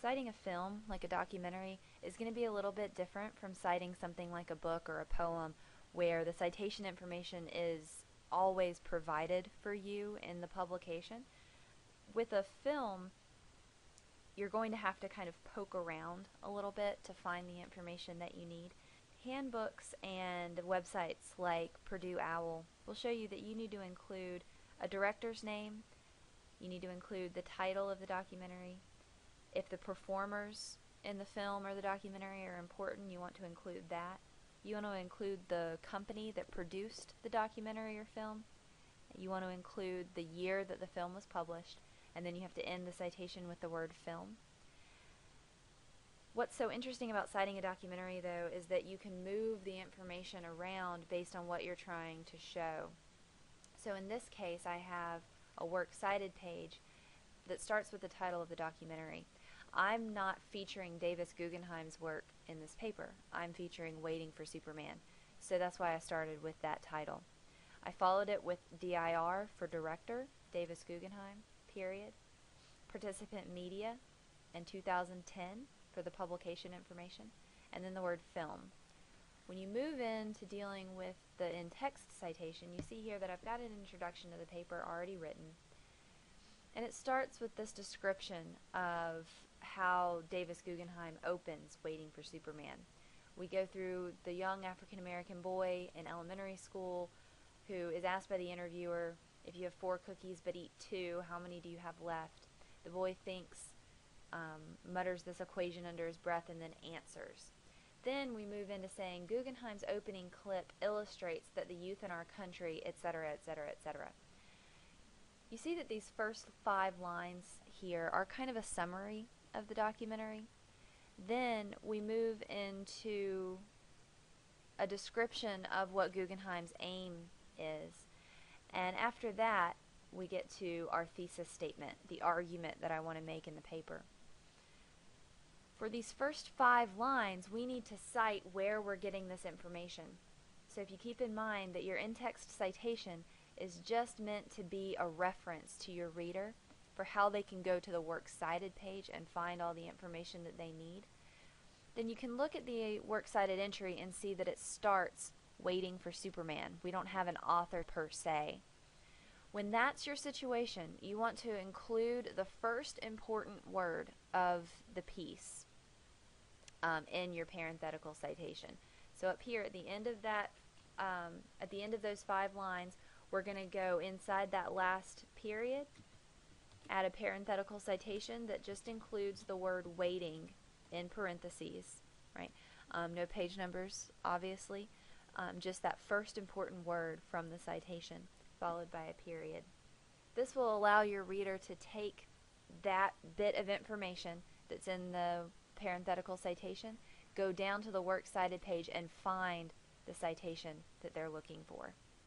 citing a film, like a documentary, is going to be a little bit different from citing something like a book or a poem where the citation information is always provided for you in the publication. With a film, you're going to have to kind of poke around a little bit to find the information that you need. Handbooks and websites like Purdue OWL will show you that you need to include a director's name, you need to include the title of the documentary. If the performers in the film or the documentary are important, you want to include that. You want to include the company that produced the documentary or film. You want to include the year that the film was published, and then you have to end the citation with the word film. What's so interesting about citing a documentary, though, is that you can move the information around based on what you're trying to show. So in this case, I have a works cited page that starts with the title of the documentary. I'm not featuring Davis Guggenheim's work in this paper. I'm featuring Waiting for Superman. So that's why I started with that title. I followed it with DIR for director, Davis Guggenheim, period. Participant media, and 2010 for the publication information, and then the word film. When you move into dealing with the in-text citation, you see here that I've got an introduction to the paper already written, and it starts with this description of how Davis Guggenheim opens Waiting for Superman. We go through the young African-American boy in elementary school who is asked by the interviewer, if you have 4 cookies but eat 2, how many do you have left? The boy thinks, mutters this equation under his breath, and then answers. Then we move into saying Guggenheim's opening clip illustrates that the youth in our country, etc., etc., etc. You see that these first 5 lines here are kind of a summary of the documentary. Then we move into a description of what Guggenheim's aim is. And after that, we get to our thesis statement, the argument that I want to make in the paper. For these first 5 lines, we need to cite where we're getting this information. So if you keep in mind that your in-text citation is just meant to be a reference to your reader for how they can go to the works cited page and find all the information that they need, then you can look at the works cited entry and see that it starts Waiting for Superman. We don't have an author per se. When that's your situation, you want to include the first important word of the piece in your parenthetical citation. So up here at the end of that, at the end of those 5 lines, we're going to go inside that last period, add a parenthetical citation that just includes the word waiting in parentheses, right? No page numbers, obviously, just that first important word from the citation, followed by a period. This will allow your reader to take that bit of information that's in the parenthetical citation, go down to the works cited page, and find the citation that they're looking for.